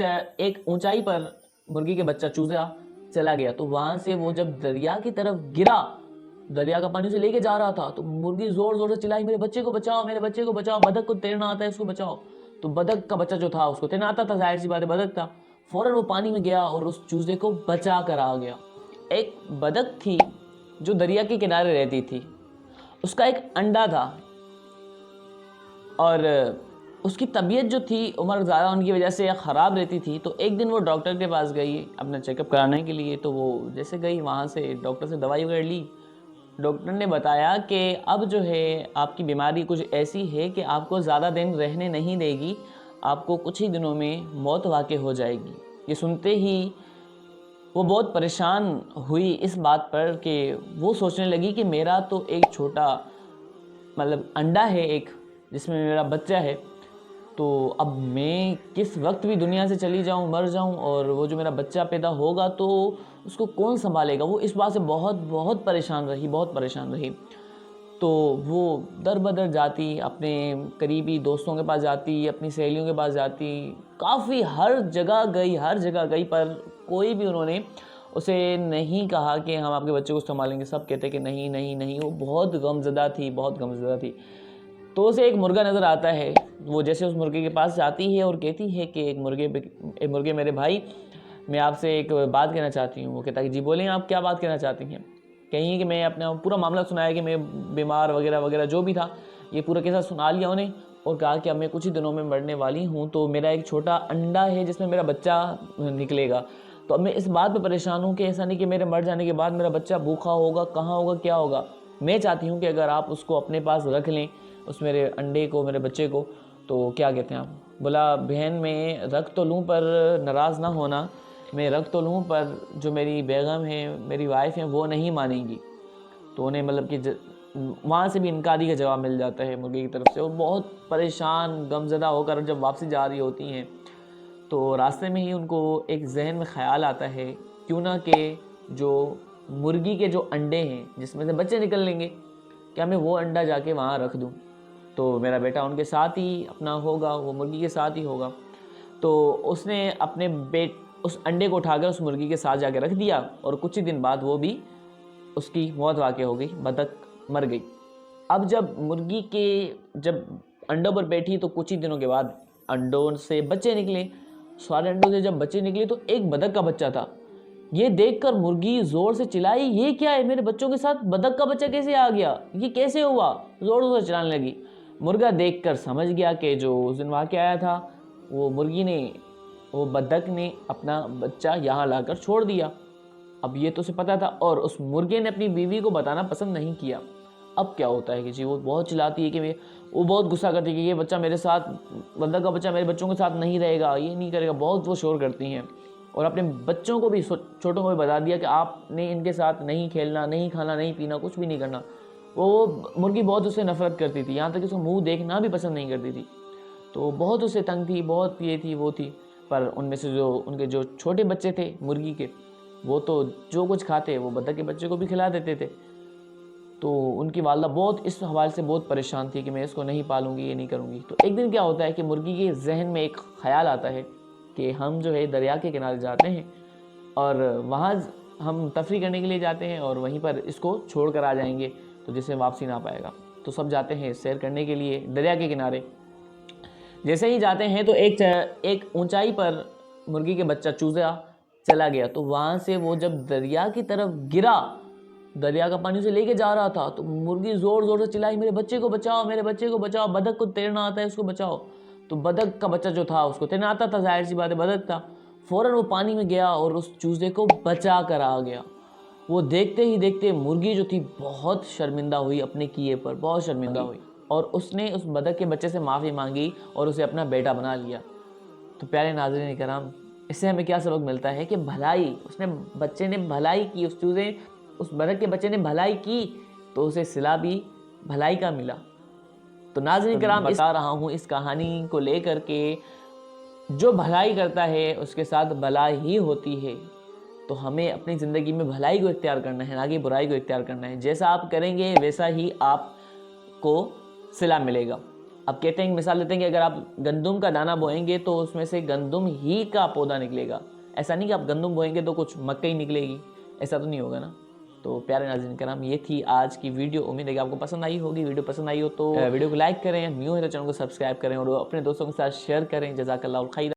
एक ऊंचाई पर मुर्गी के बच्चा चूजा चला गया। तो वहां से वो जब दरिया की तरफ गिरा, दरिया का पानी उसे लेके जा रहा था, तो मुर्गी जोर जोर से चिल्लाई, मेरे बच्चे को बचाओ, मेरे बच्चे को बचाओ, बतख को तैरना आता है, इसको बचाओ। तो बतख का बच्चा जो था उसको तैरना आता था, जाहिर सी बात है, बतख था। फौरन वो पानी में गया और उस चूजे को बचा कर आ गया। एक बतख थी जो दरिया के किनारे रहती थी, उसका एक अंडा था और उसकी तबीयत जो थी उम्र ज़्यादा होने की वजह से ख़राब रहती थी। तो एक दिन वो डॉक्टर के पास गई अपना चेकअप कराने के लिए। तो वो जैसे गई, वहाँ से डॉक्टर से दवाई वगैरह ली। डॉक्टर ने बताया कि अब जो है आपकी बीमारी कुछ ऐसी है कि आपको ज़्यादा दिन रहने नहीं देगी, आपको कुछ ही दिनों में मौत वाक़ई हो जाएगी। ये सुनते ही वो बहुत परेशान हुई इस बात पर कि वो सोचने लगी कि मेरा तो एक छोटा अंडा है एक, जिसमें मेरा बच्चा है, तो अब मैं किस वक्त भी दुनिया से चली जाऊं, मर जाऊं, और वो जो मेरा बच्चा पैदा होगा तो उसको कौन संभालेगा। वो इस बात से बहुत बहुत परेशान रही, बहुत परेशान रही। तो वो दर बदर जाती, अपने करीबी दोस्तों के पास जाती, अपनी सहेलियों के पास जाती, काफ़ी हर जगह गई, हर जगह गई, पर कोई भी उन्होंने उसे नहीं कहा कि हम आपके बच्चे को संभालेंगे। सब कहते कि नहीं नहीं नहीं। वो बहुत गमज़दा थी, बहुत गमज़दा थी। तो उसे एक मुर्गा नज़र आता है। वो जैसे उस मुर्गे के पास जाती है और कहती है कि एक मुर्गे मेरे भाई, मैं आपसे एक बात कहना चाहती हूँ। वो कहता है कि जी बोलें, आप क्या बात कहना चाहती हैं। कहीं कि मैं अपना पूरा मामला सुनाया कि मैं बीमार वगैरह वगैरह जो भी था, ये पूरा कैसा सुना लिया उन्हें, और कहा कि अब मैं कुछ ही दिनों में मरने वाली हूँ, तो मेरा एक छोटा अंडा है जिसमें मेरा बच्चा निकलेगा। तो अब मैं इस बात पर परेशान हूँ कि ऐसा नहीं कि मेरे मर जाने के बाद मेरा बच्चा भूखा होगा, कहाँ होगा, क्या होगा। मैं चाहती हूँ कि अगर आप उसको अपने पास रख लें, उस मेरे अंडे को, मेरे बच्चे को, तो क्या कहते हैं आप। बोला बहन मैं रख तो लूँ पर नाराज़ ना होना, मैं रख तो लूँ पर जो मेरी बेगम है, मेरी वाइफ है, वो नहीं मानेंगी। तो उन्हें कि वहाँ से भी इनकारी का जवाब मिल जाता है मुर्गे की तरफ से। वो बहुत परेशान गमज़दा होकर जब वापसी जा रही होती हैं, तो रास्ते में ही उनको एक जहन में ख़्याल आता है, क्यों ना कि जो मुर्गी के जो अंडे हैं जिसमें से बच्चे निकल लेंगे, क्या मैं वो अंडा जाके वहाँ रख दूँ, तो मेरा बेटा उनके साथ ही अपना होगा, वो मुर्गी के साथ ही होगा। तो उसने अपने उस अंडे को उठाकर उस मुर्गी के साथ जाके रख दिया, और कुछ ही दिन बाद वो भी उसकी मौत वाक़ई हो गई, बतख मर गई। अब जब अंडों पर बैठी तो कुछ ही दिनों के बाद अंडों से बच्चे निकले। सारे अंडों से जब बच्चे निकले तो एक बतख का बच्चा था। ये देखकर मुर्गी जोर से चिल्लाई, ये क्या है, मेरे बच्चों के साथ बतख का बच्चा कैसे आ गया, ये कैसे हुआ, जोर जोर से चिल्लाने लगी। मुर्गा देखकर समझ गया कि जो उस दिन वाक़या आया था, वो बतख ने अपना बच्चा यहाँ लाकर छोड़ दिया। अब ये तो उसे पता था, और उस मुर्गे ने अपनी बीवी को बताना पसंद नहीं किया। अब क्या होता है कि जी वो बहुत चिल्लाती है कि वो बहुत गुस्सा करती है कि ये बच्चा मेरे साथ, बतख का बच्चा मेरे बच्चों के साथ नहीं रहेगा, ये नहीं करेगा। बहुत वो शोर करती हैं, और अपने बच्चों को भी, छोटों को भी बता दिया कि आपने इनके साथ नहीं खेलना, नहीं खाना, नहीं पीना, कुछ भी नहीं करना। वो मुर्गी बहुत उससे नफरत करती थी, यहाँ तक कि उसको मुँह देखना भी पसंद नहीं करती थी। तो बहुत उससे तंग थी, बहुत ये थी वो थी। पर उनमें से जो उनके जो छोटे बच्चे थे मुर्गी के, वो तो जो कुछ खाते वो बतख के बच्चे को भी खिला देते थे। तो उनकी वालदा बहुत इस हवाले से बहुत परेशान थी कि मैं इसको नहीं पालूंगी, ये नहीं करूँगी। तो एक दिन क्या होता है कि मुर्गी के जहन में एक ख्याल आता है कि हम जो है दरिया के किनारे जाते हैं, और वहाँ हम तफरी करने के लिए जाते हैं, और वहीं पर इसको छोड़ कर आ जाएंगे, तो जिससे वापसी ना पाएगा। तो सब जाते हैं सैर करने के लिए दरिया के किनारे। जैसे ही जाते हैं तो एक ऊंचाई पर मुर्गी के बच्चा चूजा चला गया। तो वहाँ से वो जब दरिया की तरफ गिरा, दरिया का पानी उसे लेके जा रहा था, तो मुर्गी जोर जोर से चिल्लाई, मेरे बच्चे को बचाओ, मेरे बच्चे को बचाओ, बतख को तैरना आता है, उसको बचाओ। तो बतख का बच्चा जो था उसको तैरना आता था, जाहिर सी बात है, बतख था। फौरन वो पानी में गया और उस चूजे को बचा कर आ गया। वो देखते ही देखते मुर्गी जो थी बहुत शर्मिंदा हुई, अपने किए पर बहुत शर्मिंदा हुई, और उसने उस बतख के बच्चे से माफ़ी मांगी और उसे अपना बेटा बना लिया। तो प्यारे नाज़रीन किराम, इससे हमें क्या सबक मिलता है कि भलाई, बच्चे ने भलाई की, उस बतख के बच्चे ने भलाई की, तो उसे सिला भी भलाई का मिला। तो नाज़रीन किराम, बता रहा हूँ इस कहानी को लेकर के, जो भलाई करता है उसके साथ भलाई ही होती है। तो हमें अपनी ज़िंदगी में भलाई को इख्तियार करना है, ना कि बुराई को इख्तियार करना है। जैसा आप करेंगे वैसा ही आपको सिला मिलेगा। अब कहते हैं, मिसाल लेते हैं कि अगर आप गंदम का दाना बोएंगे तो उसमें से गंदम ही का पौधा निकलेगा। ऐसा नहीं कि आप गंदम बोएंगे तो कुछ मक्का निकलेगी, ऐसा तो नहीं होगा ना। तो प्यारे नाज़रीन कराम, ये थी आज की वीडियो। उम्मीद है कि आपको पसंद आई होगी। वीडियो पसंद आई हो तो वीडियो को लाइक करें, न्यू है तो चैनल को सब्सक्राइब करें और अपने दोस्तों के साथ शेयर करें। जज़ाकल्लाह खैर।